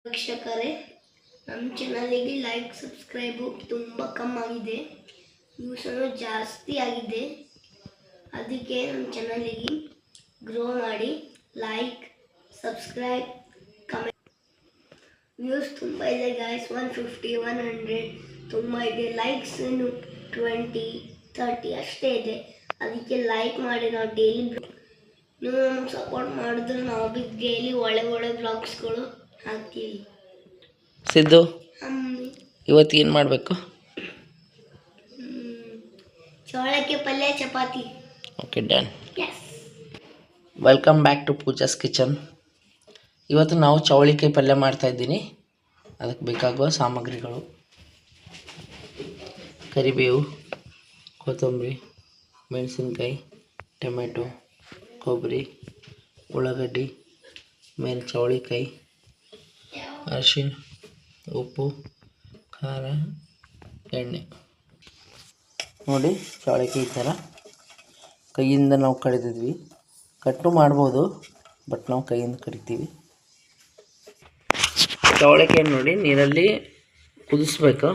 ವೀಕ್ಷಕರೇ, ನಮ್ಮ ಚಾನಲಿಗೆ like subscribe ತುಂಬ ಕಮ್ಮಾಗಿದೆ, ವ್ಯೂಸ್ ಜಾಸ್ತಿ ಆಗಿದೆ. ಅದಕ್ಕೆ ನಮ್ಮ ಚಾನಲಿಗೆ ಗ್ರೋ ಮಾಡಿ ಲೈಕ್ ಸಬ್ಸ್ಕ್ರೈಬ್ ಕಮೆಂಟ್. ವ್ಯೂಸ್ ತುಂಬ ಇದೆ ಗಾಯ್ಸ್, 150 100 ತುಂಬ ಇದೆ. ಲೈಕ್ಸ್ 20 30 ಅಷ್ಟೇ ಇದೆ. ಅದಕ್ಕೆ ಲೈಕ್ ಮಾಡಿ. ನಾವು ಡೈಲಿ ನೀವು ನಮಗೆ ಸಪೋರ್ಟ್ ಮಾಡಿದ್ರೆ ನಾವು ಬಿ ಡೈಲಿ ಒಳ್ಳೆ ಬ್ಲಾಗ್ಸ್ಗಳು ಹಾಕ್ತೀವಿ. ಸಿದ್ದು, ಇವತ್ತು ಏನು ಮಾಡಬೇಕು? ಚೋಳಕ್ಕೆ ಪಲ್ಯ chapati. Okay, done. Welcome back to Pooja's kitchen. ಇವತ್ತು ನಾವು ಚೌಳಿಕಾಯಿ ಪಲ್ಯ ಮಾಡ್ತಾಯಿದ್ದೀನಿ. ಅದಕ್ಕೆ ಬೇಕಾಗುವ ಸಾಮಗ್ರಿಗಳು: ಕರಿಬೇವು, ಕೊತ್ತಂಬರಿ, ಮೆಣಸಿನ್ಕಾಯಿ, ಟೊಮೆಟೊ, ಕೊಬ್ಬರಿ, ಉಳ್ಳಾಗಡ್ಡಿ, ಮೇಲೆ ಚೌಳಿಕಾಯಿ, ಅರಿಶಿಣ, ಉಪ್ಪು, ಖಾರ, ಎಣ್ಣೆ. ನೋಡಿ, ಚೌಳಿಕಾಯಿ ಈ ಥರ ಕೈಯಿಂದ ನಾವು ಕಡಿದಿದ್ವಿ. ಕಟ್ಟು ಮಾಡ್ಬೋದು, ಬಟ್ ನಾವು ಕೈಯಿಂದ ಕಡಿತೀವಿ. ಚೌಳಿಕಾಯಿ ನೋಡಿ ನೀರಲ್ಲಿ ಕುದಿಸ್ಬೇಕು.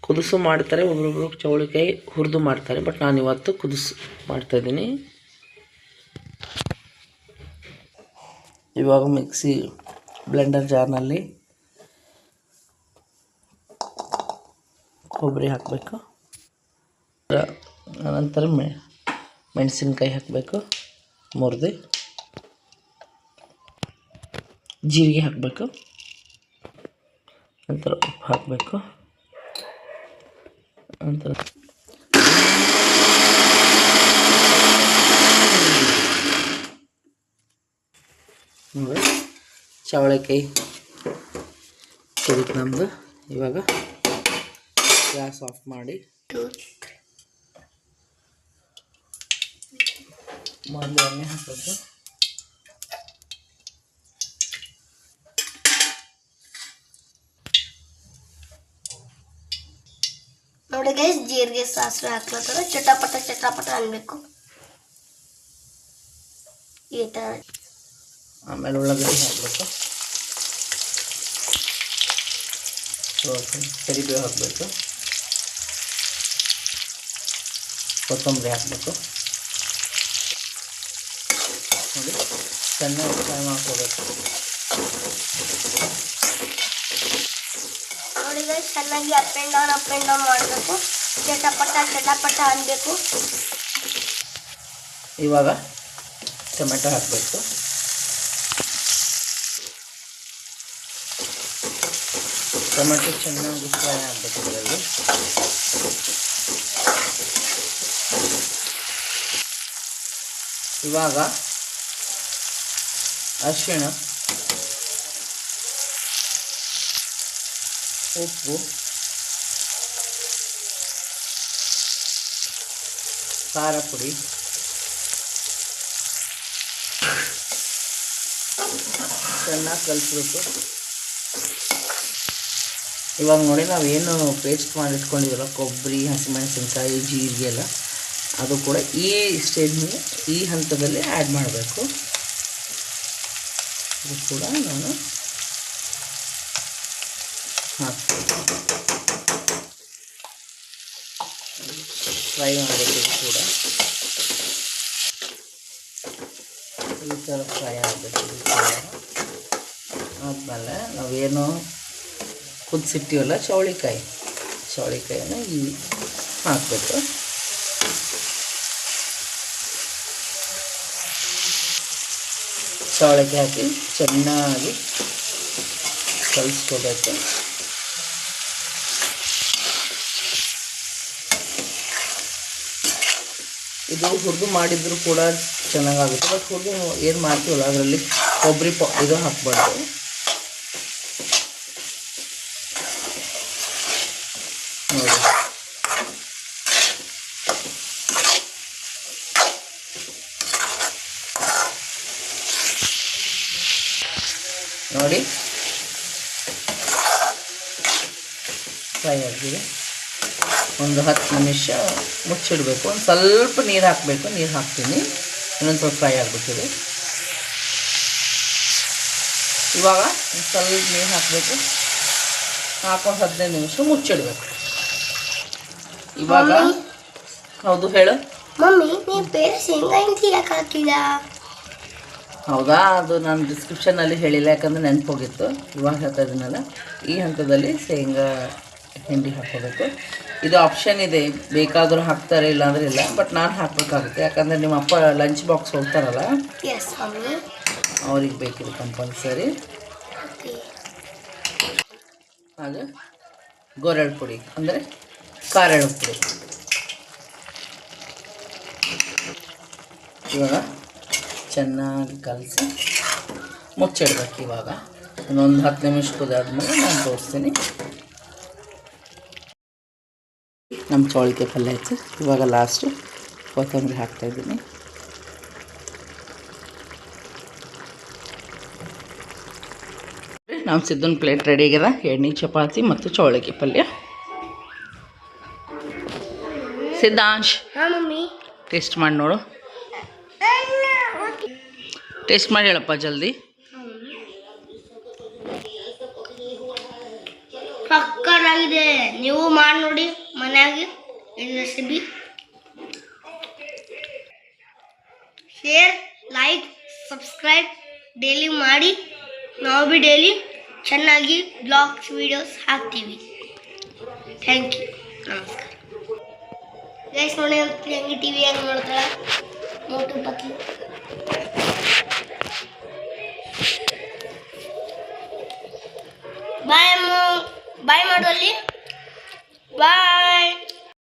ಕುದಿಸು ಮಾಡ್ತಾರೆ, ಒಬ್ರೊಬ್ರು ಚೌಳಿಕಾಯಿ ಹುರಿದು ಮಾಡ್ತಾರೆ, ಬಟ್ ನಾನು ಇವತ್ತು ಕುದಿಸು ಮಾಡ್ತಾಯಿದ್ದೀನಿ. ಇವಾಗ ಮಿಕ್ಸಿ ಬ್ಲೆಂಡರ್ ಜಾರ್ನಲ್ಲಿ ಕೊಬ್ಬರಿ ಹಾಕಬೇಕು. ನಂತರ ಮೆಣಸಿನ್ಕಾಯಿ ಹಾಕಬೇಕು, ಮುರಿದು ಜೀರಿಗೆ ಹಾಕಬೇಕು. ನಂತರ ಉಪ್ಪು ಹಾಕಬೇಕು. ನಂತರ ಚವಳಿಕಾಯಿ ಕುದಿತು ನಮ್ಮದು. ಇವಾಗ ಗ್ಯಾಸ್ ಆಫ್ ಮಾಡಿ ಮೊದಲು ಎಣ್ಣೆ ಹಾಕೋದು. ನೋಡಿ ಗೈಸ್, ಜೀರಿಗೆ ಸಾಸಿವೆ ಹಾಕ್ಲತ್ತಾರೆ. ಚಟಾಪಟ ಅನ್ಬೇಕು ಈ ಥರ. ಆಮೇಲೆ ಉಳ್ಳಾಗಡ್ಡಿ ಹಾಕಬೇಕು, ಕರಿಬೇವು ಹಾಕಬೇಕು, ಕೊತ್ತಂಬರಿ ಹಾಕಬೇಕು. ನೋಡಿ, ಚೆನ್ನಾಗಿ ಫ್ರೈ ಮಾಡ್ಕೋಬೇಕು. ನೋಡಿ ಗೈಸ್, ಚೆನ್ನಾಗಿ ಅಪ್ ಆ್ಯಂಡ್ ಡೌನ್ ಮಾಡಬೇಕು. ಚಟಾಪಟ ಅನ್ಬೇಕು. ಇವಾಗ ಟೊಮೆಟೊ ಹಾಕಬೇಕು. ಟೊಮೆಟೊ ಚೆನ್ನಾಗಿ ಫ್ರೈ ಆಗಬೇಕು. ಇದರಲ್ಲಿ ಇವಾಗ ಅರಿಶಿಣ, ಉಪ್ಪು, ಖಾರ ಪುಡಿ, ಚೆನ್ನಾಗಿ ಕಲಿಸ್ಬೇಕು. ಇವಾಗ ನೋಡಿ, ನಾವೇನು ಪೇಸ್ಟ್ ಮಾಡಿ ಇಟ್ಕೊಂಡಿದ್ದೀವಲ್ಲ, ಕೊಬ್ಬರಿ, ಹಸಿಮೆಣಸಿನ್ಕಾಯಿ, ಜೀರಿಗೆ ಎಲ್ಲ, ಅದು ಕೂಡ ಈ ಸ್ಟೇಜ್ನಲ್ಲಿ, ಈ ಹಂತದಲ್ಲಿ ಆ್ಯಡ್ ಮಾಡಬೇಕು. ಇದು ಕೂಡ ನಾನು ಹಾಕ್ತೀನಿ. ಫ್ರೈ ಮಾಡಬೇಕು. ಇದು ಕೂಡ ಈ ಥರ ಫ್ರೈ ಆಗಬೇಕು. ಆದಮೇಲೆ ನಾವೇನು ಕುದಿಸಿಟ್ಟಿವಲ್ಲ ಚೌಳಿಕಾಯಿನ ಈ ಹಾಕಬೇಕು. ಚೌಳಿಕಾಯಿ ಹಾಕಿ ಚೆನ್ನಾಗಿ ಕಲಿಸ್ಕೋಬೇಕು. ಇದು ಹುರಿದು ಮಾಡಿದ್ರು ಕೂಡ ಚೆನ್ನಾಗಾಗುತ್ತೆ, ಬಟ್ ಹುರಿದು ಏನು ಮಾಡ್ತೀವಲ್ಲ ಅದರಲ್ಲಿ ಕೊಬ್ಬರಿ ಇದು ಹಾಕ್ಬಾರ್ದು. ನೋಡಿ, ಫ್ರೈ ಆಗಿದೆ. ಒಂದು 10 ನಿಮಿಷ ಮುಚ್ಚಿಡಬೇಕು. ಒಂದು ಸ್ವಲ್ಪ ನೀರು ಹಾಕಬೇಕು. ನೀರು ಹಾಕ್ತೀನಿ. ಇನ್ನೊಂದು ಸ್ವಲ್ಪ ಫ್ರೈ ಆಗಬೇಕಿದೆ. ಇವಾಗ ಸ್ವಲ್ಪ ನೀರು ಹಾಕಬೇಕು, ಹಾಕೊಂಡು 15 ನಿಮಿಷ ಮುಚ್ಚಿಡ್ಬೇಕು. ಇವಾಗ ಹೌದು ಹೇಳು ಮಮ್ಮಿ, ನೀವು ಬೇರೆ ಶೇಂಗಾ ಹಿಂಡಿ ಯಾಕೆ ಹಾಕಿದ? ಹೌದಾ, ಅದು ನಾನು ಡಿಸ್ಕ್ರಿಪ್ಷನಲ್ಲಿ ಹೇಳಿಲ್ಲ, ಯಾಕಂದರೆ ನೆನಪೋಗಿತ್ತು. ಇವಾಗ ಹೇಳ್ತಾ ಇದ್ದೀನಲ್ಲ, ಈ ಹಂತದಲ್ಲಿ ಶೇಂಗಾ ಹಿಂಡಿ ಹಾಕೋಬೇಕು. ಇದು ಆಪ್ಷನ್ ಇದೆ, ಬೇಕಾದರೂ ಹಾಕ್ತಾರೆ, ಇಲ್ಲಾಂದರೆ ಇಲ್ಲ. ಬಟ್ ನಾನು ಹಾಕಬೇಕಾಗುತ್ತೆ, ಯಾಕಂದರೆ ನಿಮ್ಮ ಅಪ್ಪ ಲಂಚ್ ಬಾಕ್ಸ್ ಹೋಗ್ತಾರಲ್ಲ, ಎಸ್ ಮಮ್ಮಿ, ಅವ್ರಿಗೆ ಬೇಕಿದೆ ಕಂಪಲ್ಸರಿ. ಹಾಗೆ ಗೋರೆಳು ಪುಡಿ ಅಂದರೆ ಕಾರೆಳು ಪುಡಿ. ಇವಾಗ ಚೆನ್ನಾಗಿ ಕಲಸಿ ಮುಚ್ಚಿಡ್ಬೇಕು. ಇವಾಗ ಇನ್ನೊಂದು 10 ನಿಮಿಷ ಕುದಾದ್ಮೇಲೆ ನಾನು ತೋರಿಸ್ತೀನಿ. ನಮ್ಮ ಚೌಳಿಕಾಯಿ ಪಲ್ಯ ಆಯ್ತು. ಇವಾಗ ಲಾಸ್ಟು ಕೊತ್ತಂಬರಿ ಹಾಕ್ತಾಯಿದ್ದೀನಿ. ನಮ್ಮ ಸಿದ್ದನ ಪ್ಲೇಟ್ ರೆಡಿ ಆಗ್ಯದ. ಎಣ್ಣೆ ಚಪಾತಿ ಮತ್ತು ಚೌಳಿಕಾಯಿ ಪಲ್ಯ. ಸಿದ್ಧಾಂಶ್, ಹಾಂ ಮಮ್ಮಿ, ಟೇಸ್ಟ್ ಮಾಡಿ ನೋಡು. ಟೇಸ್ಟ್ ಮಾಡಿ ಹೇಳಪ್ಪ ಜಲ್ದಿ. ಸಕ್ಕತ್ತಾಗಿದೆ. ನೀವು ಮಾಡಿ ನೋಡಿ ಮನೆಯಾಗೆ ಈ recipe. Share, like, subscribe daily ಮಾಡಿ. ನಾವು ಭೀ ಡೈಲಿ ಚೆನ್ನಾಗಿ ಬ್ಲಾಗ್ಸ್ ವೀಡಿಯೋಸ್ ಹಾಕ್ತೀವಿ. ಥ್ಯಾಂಕ್ ಯು, ನಮಸ್ಕಾರ. ಗೈಸ್ ನೋಡಿ ಹೆಂಗೆ ಟಿ ವಿ ಹೆಂಗೆ ನೋಡ್ತಾಳೆ ಮೋಟು ಪತ್ಲು. ಬಾಯ್ ಬಾಯ್ ಮಾಡೋಲ್ಲಿ ಬಾಯ್.